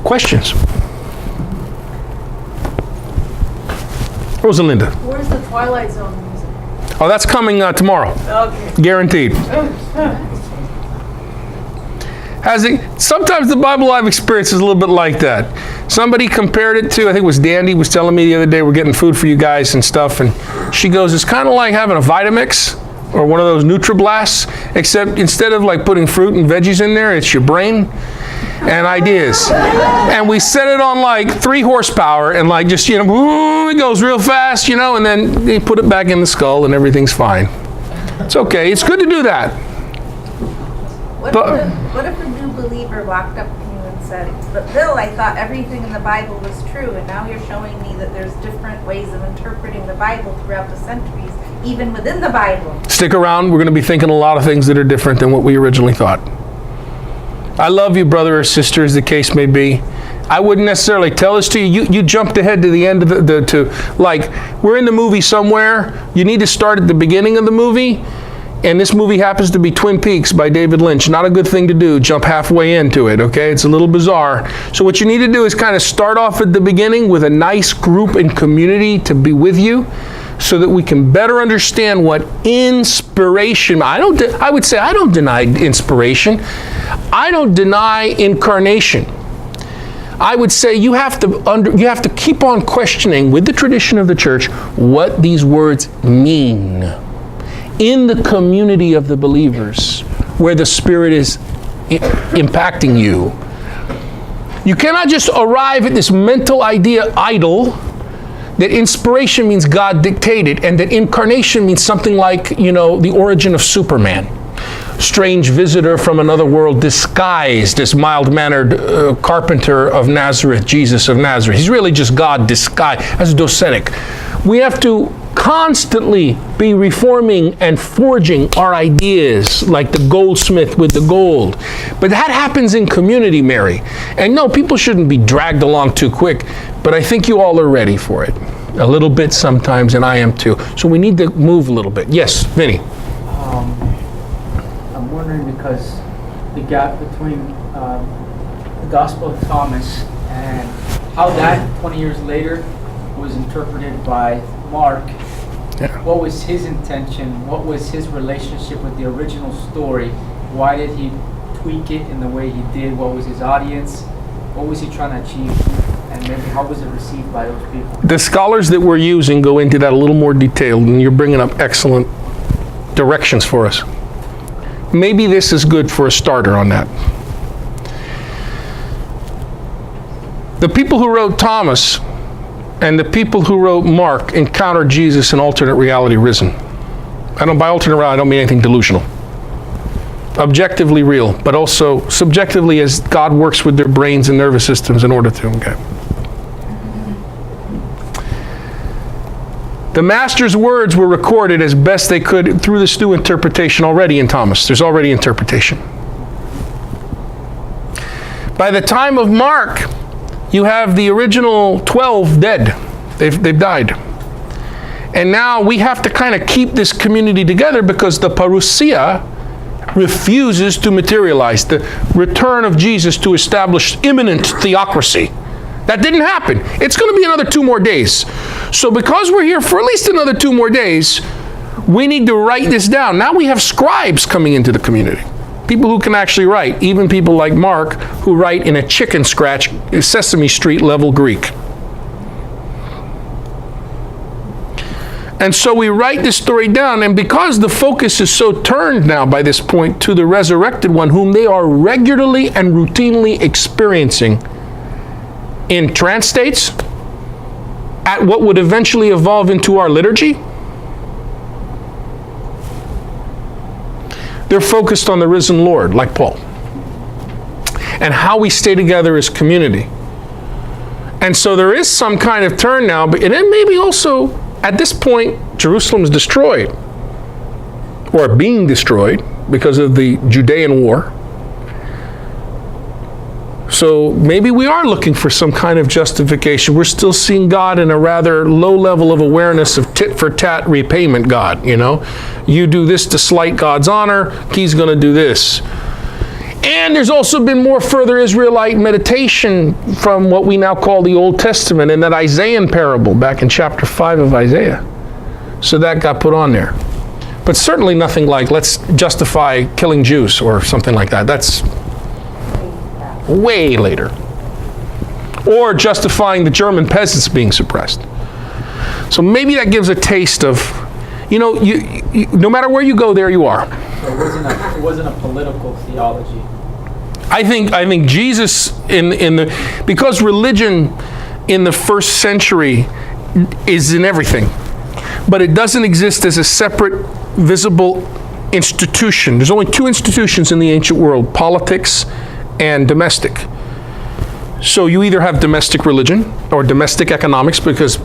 Questions? Rosalinda. Where's the Twilight Zone music? Oh, that's coming tomorrow. Okay. Guaranteed. Sometimes the Bible Live experience is a little bit like that. Somebody compared it to, I think it was Dandy was telling me the other day, we're getting food for you guys and stuff, and she goes, it's kind of like having a Vitamix or one of those NutriBlasts, except instead of like putting fruit and veggies in there, it's your brain and ideas. And we set it on like 3 horsepower and like just, it goes real fast, and then you put it back in the skull and everything's fine. It's okay. It's good to do that. What if a new believer walked up to you and said, but Bill, I thought everything in the Bible was true, and now you're showing me that there's different ways of interpreting the Bible throughout the centuries, even within the Bible. Stick around. We're going to be thinking a lot of things that are different than what we originally thought. I love you, brother or sister, as the case may be. I wouldn't necessarily tell this to you. You jumped ahead to the end of we're in the movie somewhere. You need to start at the beginning of the movie. And this movie happens to be Twin Peaks by David Lynch. Not a good thing to do, jump halfway into it, okay? It's a little bizarre. So what you need to do is kind of start off at the beginning with a nice group and community to be with you so that we can better understand what inspiration, I would say I don't deny inspiration. I don't deny incarnation. I would say you have to keep on questioning with the tradition of the church what these words mean. In the community of the believers, where the Spirit is impacting you. You cannot just arrive at this mental idol that inspiration means God dictated, and that incarnation means something like, the origin of Superman. Strange visitor from another world disguised as mild-mannered carpenter of Nazareth, Jesus of Nazareth. He's really just God disguised as docetic. We have to constantly be reforming and forging our ideas like the goldsmith with the gold. But that happens in community, Mary. And no, people shouldn't be dragged along too quick, but I think you all are ready for it. A little bit sometimes, and I am too. So we need to move a little bit. Yes, Vinny. I'm wondering because the gap between the Gospel of Thomas and how that 20 years later was interpreted by Mark. Yeah. What was his intention? What was his relationship with the original story? Why did he tweak it in the way he did? What was his audience? What was he trying to achieve? And maybe how was it received by those people? The scholars that we're using go into that a little more detailed, and you're bringing up excellent directions for us. Maybe this is good for a starter on that. The people who wrote Thomas and the people who wrote Mark encountered Jesus in alternate reality risen. By alternate reality, I don't mean anything delusional. Objectively real, but also subjectively as God works with their brains and nervous systems in order to, okay. The Master's words were recorded as best they could through this new interpretation already in Thomas. There's already interpretation. By the time of Mark, you have the original 12 dead. They've died. And now we have to kind of keep this community together because the parousia refuses to materialize, the return of Jesus to establish imminent theocracy. That didn't happen. It's going to be another 2 more days. So because we're here for at least another 2 more days, we need to write this down. Now we have scribes coming into the community. People who can actually write, even people like Mark, who write in a chicken scratch, Sesame Street level Greek. And so we write this story down, and because the focus is so turned now by this point to the resurrected one, whom they are regularly and routinely experiencing in trance states, at what would eventually evolve into our liturgy, they're focused on the risen Lord, like Paul, and how we stay together as community. And so there is some kind of turn now, but and then maybe also, at this point, Jerusalem is destroyed, or being destroyed, because of the Judean war. So maybe we are looking for some kind of justification. We're still seeing God in a rather low level of awareness of tit-for-tat repayment God, You do this to slight God's honor, he's going to do this. And there's also been more further Israelite meditation from what we now call the Old Testament in that Isaiah parable back in chapter 5 of Isaiah. So that got put on there. But certainly nothing like, let's justify killing Jews or something like that. That's way later. Or justifying the German peasants being suppressed. So maybe that gives a taste of, you know, you no matter where you go, there you are. So it wasn't a political theology. I think Jesus because religion in the first century is in everything, but it doesn't exist as a separate, visible institution. There's only two institutions in the ancient world: politics and domestic. So you either have domestic religion or domestic economics, because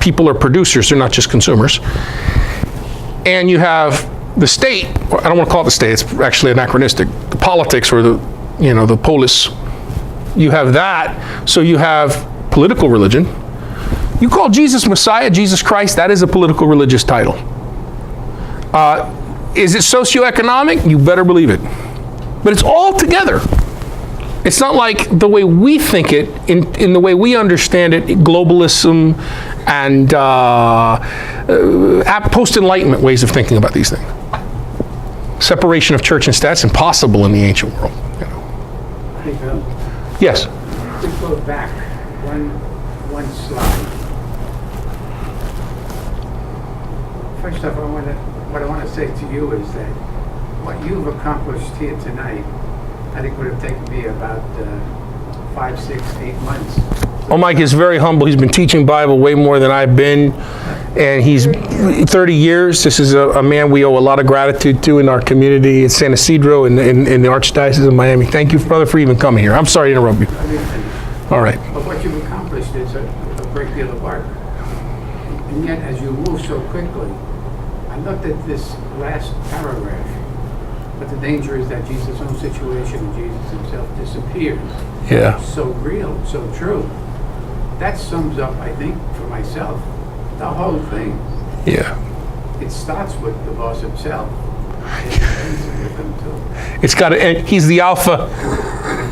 people are producers, they're not just consumers. And you have the state, or I don't want to call it the state, it's actually anachronistic, the politics or the polis. You have that, so you have political religion. You call Jesus Messiah, Jesus Christ, that is a political religious title. Is it socioeconomic? You better believe it. But it's all together. It's not like the way we think it, in the way we understand it, globalism and post-Enlightenment ways of thinking about these things. Separation of church and state's impossible in the ancient world. You know. Hey, Bill. Yes. To go back one slide. First off, what I want to say to you is that what you've accomplished here tonight, I think would have taken me about 5, 6, 8 months. Oh, Mike is very humble. He's been teaching Bible way more than I've been, and he's 30 years. This is a man we owe a lot of gratitude to in our community at San Isidro in the Archdiocese of Miami. Thank you, brother, for even coming here. I'm sorry to interrupt you. All right. But what you've accomplished is a great deal of work. And yet, as you move so quickly, I looked at this last paragraph, but the danger is that Jesus' own situation and Jesus himself disappears. Yeah. So real, so true. That sums up, I think, for myself, the whole thing. Yeah. It starts with the boss himself. It ends with him too. It's got to end. He's the Alpha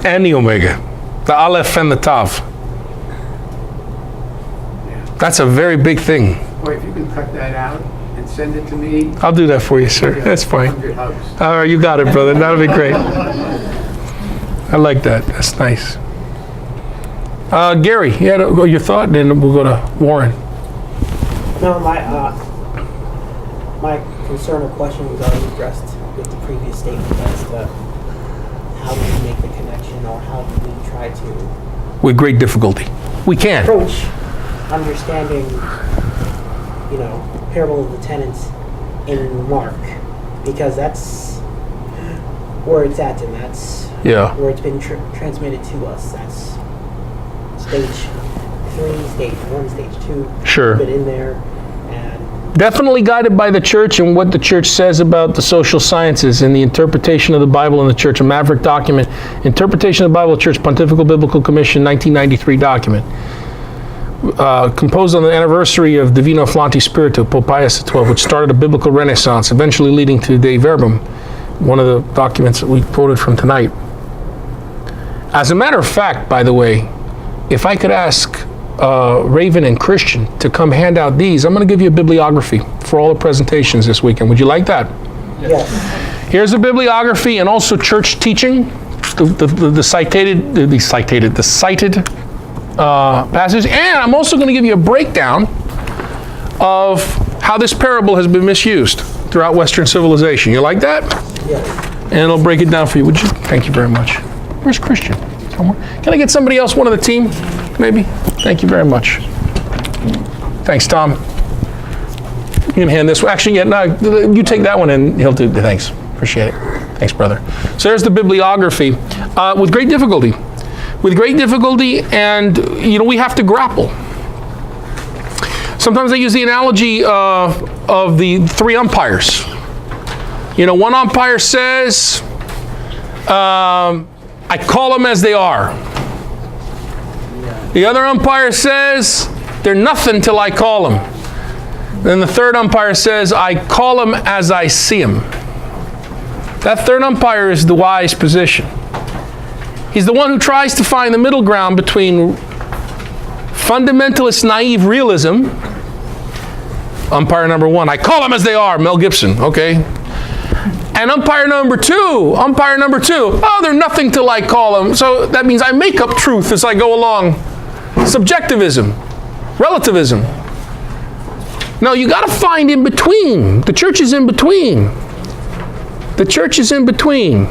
and the Omega, the Aleph and the Tav. Yeah. That's a very big thing. Boy, if you can cut that out and send it to me. I'll do that for you, sir. That's fine. 100 hugs. All right, you got it, brother. That'll be great. I like that. That's nice. Gary, you had your thought, and then we'll go to Warren. No, my concern or question was already addressed with the previous statement as to how do we make the connection, or how do we try to With great difficulty. We can. approach understanding, parable of the tenants in Mark, because that's where it's at, and that's Yeah. where it's been transmitted to us. That's stage 3, stage 1, stage 2. Sure. Put in there, and Definitely guided by the church and what the church says about the social sciences and the interpretation of the Bible in the church. A Maverick document, Interpretation of the Bible, Church Pontifical Biblical Commission, 1993 document. Composed on the anniversary of Divino Flanti Spiritu, Pope Pius XII, which started a biblical renaissance, eventually leading to Dei Verbum, one of the documents that we quoted from tonight. As a matter of fact, by the way, if I could ask Raven and Christian to come hand out these, I'm going to give you a bibliography for all the presentations this weekend. Would you like that? yes. Here's a bibliography and also church teaching, the cited passage, and I'm also going to give you a breakdown of how this parable has been misused throughout Western civilization. You like that? Yes. And it'll break it down for you. Would you? Thank you very much. Where's Christian? Somewhere. Can I get somebody else, one of the team, maybe? Thank you very much. Thanks, Tom. You can hand this one. Actually, yeah, no, you take that one and he'll do. Thanks. Appreciate it. Thanks, brother. So there's the bibliography with great difficulty. With great difficulty, and we have to grapple. Sometimes I use the analogy of the 3 umpires. One umpire says, I call them as they are. The other umpire says, they're nothing till I call them. Then the third umpire says, I call them as I see them. That third umpire is the wise position. He's the one who tries to find the middle ground between fundamentalist naive realism, umpire number one, I call them as they are, Mel Gibson, okay? And umpire number two, oh, they're nothing till I call them. So that means I make up truth as I go along. Subjectivism, relativism. No, you got to find in between. The church is in between. The church is in between.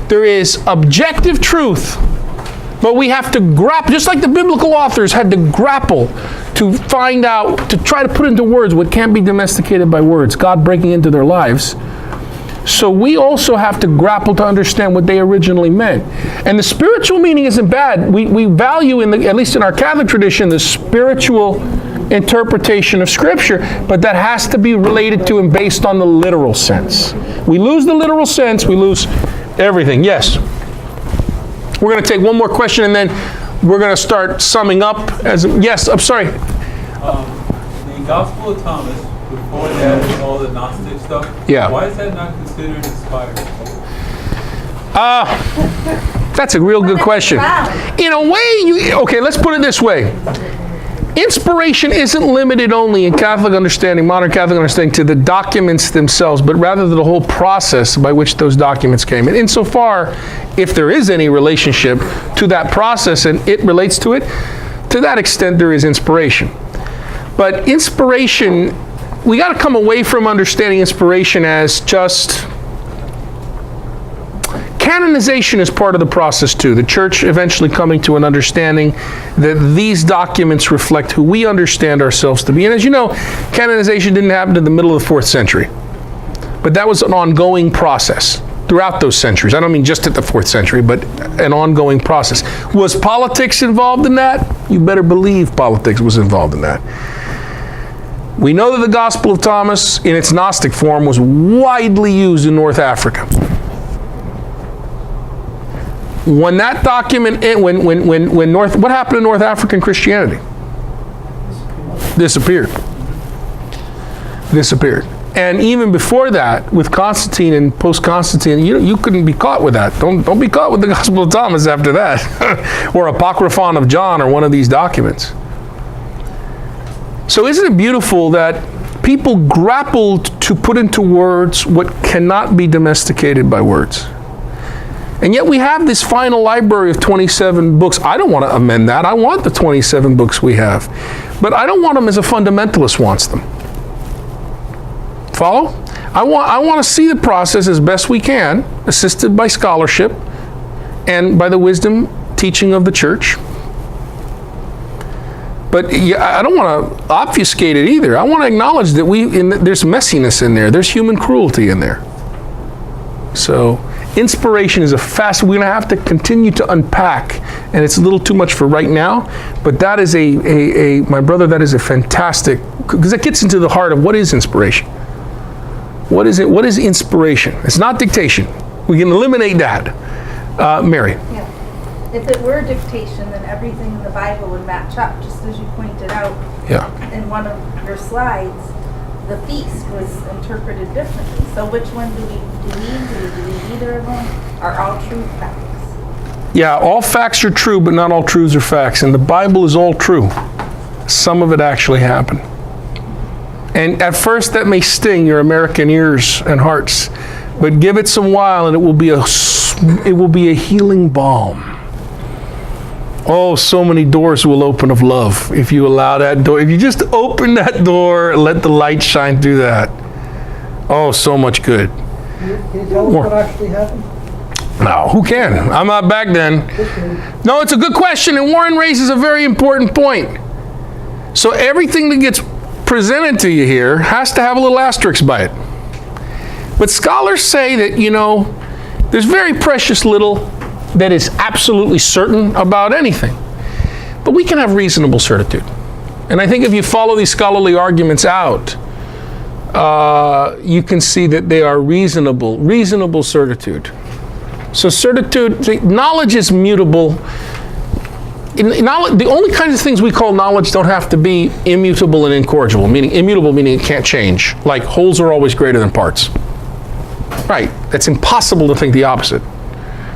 There is objective truth, but we have to grapple, just like the biblical authors had to grapple to find out, to try to put into words what can't be domesticated by words, God breaking into their lives. So we also have to grapple to understand what they originally meant. And the spiritual meaning isn't bad. We value, at least in our Catholic tradition, the spiritual interpretation of Scripture, but that has to be related to and based on the literal sense. We lose the literal sense, we lose everything. Yes? We're going to take one more question and then we're going to start summing up. Yes, I'm sorry. The Gospel of Thomas, before that and all the Gnostic stuff, yeah. Why is that not considered inspired? That's a real good question. In a way, okay, let's put it this way. Inspiration isn't limited only in Catholic understanding, modern Catholic understanding, to the documents themselves, but rather to the whole process by which those documents came. And insofar, if there is any relationship to that process and it relates to it, to that extent there is inspiration. But inspiration, we got to come away from understanding inspiration as just... Canonization is part of the process too. The church eventually coming to an understanding that these documents reflect who we understand ourselves to be. And as you know, canonization didn't happen in the middle of the 4th century. But that was an ongoing process throughout those centuries. I don't mean just at the 4th century, but an ongoing process. Was politics involved in that? You better believe politics was involved in that. We know that the Gospel of Thomas, in its Gnostic form, was widely used in North Africa. When that document, what happened to North African Christianity? Disappeared. And even before that, with Constantine and post-Constantine, you couldn't be caught with that. Don't be caught with the Gospel of Thomas after that, or Apocryphon of John, or one of these documents. So isn't it beautiful that people grappled to put into words what cannot be domesticated by words? And yet we have this final library of 27 books. I don't want to amend that. I want the 27 books we have. But I don't want them as a fundamentalist wants them. Follow? I want to see the process as best we can, assisted by scholarship and by the wisdom teaching of the church. But I don't want to obfuscate it either. I want to acknowledge that there's messiness in there. There's human cruelty in there. So inspiration is we're going to have to continue to unpack, and it's a little too much for right now, but that is my brother, that is a fantastic, because it gets into the heart of what is inspiration. What is it? What is inspiration? It's not dictation. We can eliminate that. Mary. Yeah. If it were dictation, then everything in the Bible would match up, just as you pointed out in one of your slides. The feast was interpreted differently. So which one do we believe? Do we believe either of them? Are all true facts? Yeah, all facts are true, but not all truths are facts. And the Bible is all true. Some of it actually happened. And at first that may sting your American ears and hearts, but give it some while and it will be a healing balm. Oh, so many doors will open of love if you allow that door. If you just open that door, let the light shine through that. Oh, so much good. Can you tell us what actually happened? No, who can? I'm not back then. No, it's a good question, and Warren raises a very important point. So everything that gets presented to you here has to have a little asterisk by it. But scholars say that, there's very precious little that is absolutely certain about anything. But we can have reasonable certitude. And I think if you follow these scholarly arguments out, you can see that they are reasonable certitude. So certitude, knowledge is mutable. The only kinds of things we call knowledge don't have to be immutable and incorrigible, meaning immutable meaning it can't change, like wholes are always greater than parts. Right, that's impossible to think the opposite.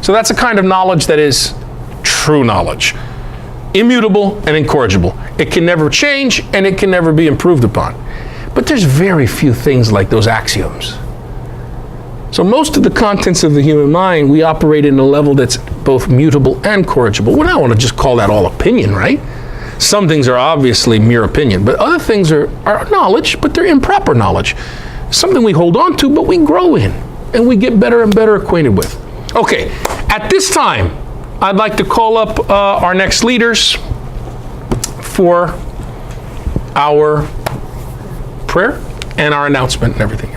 So that's a kind of knowledge that is true knowledge. Immutable and incorrigible. It can never change and it can never be improved upon. But there's very few things like those axioms. So most of the contents of the human mind, we operate in a level that's both mutable and corrigible. We don't want to just call that all opinion, right? Some things are obviously mere opinion, but other things are knowledge, but they're improper knowledge. Something we hold on to, but we grow in, and we get better and better acquainted with. Okay, at this time, I'd like to call up our next leaders for our prayer and our announcement and everything.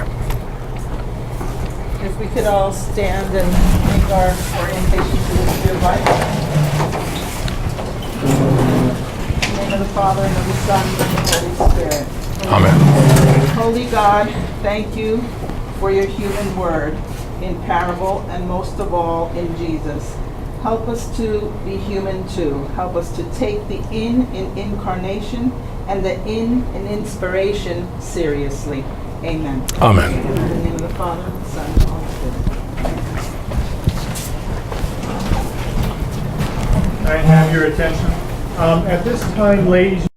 If we could all stand and make our orientation to the Spirit life. In the name of the Father, and of the Son, and of the Holy Spirit. Amen. Holy God, thank you for your human word in parable and most of all in Jesus. Help us to be human too. Help us to take the in incarnation and the in inspiration seriously. Amen. Amen. In the name of the Father, and the Son, and the Holy Spirit. I have your attention. At this time, ladies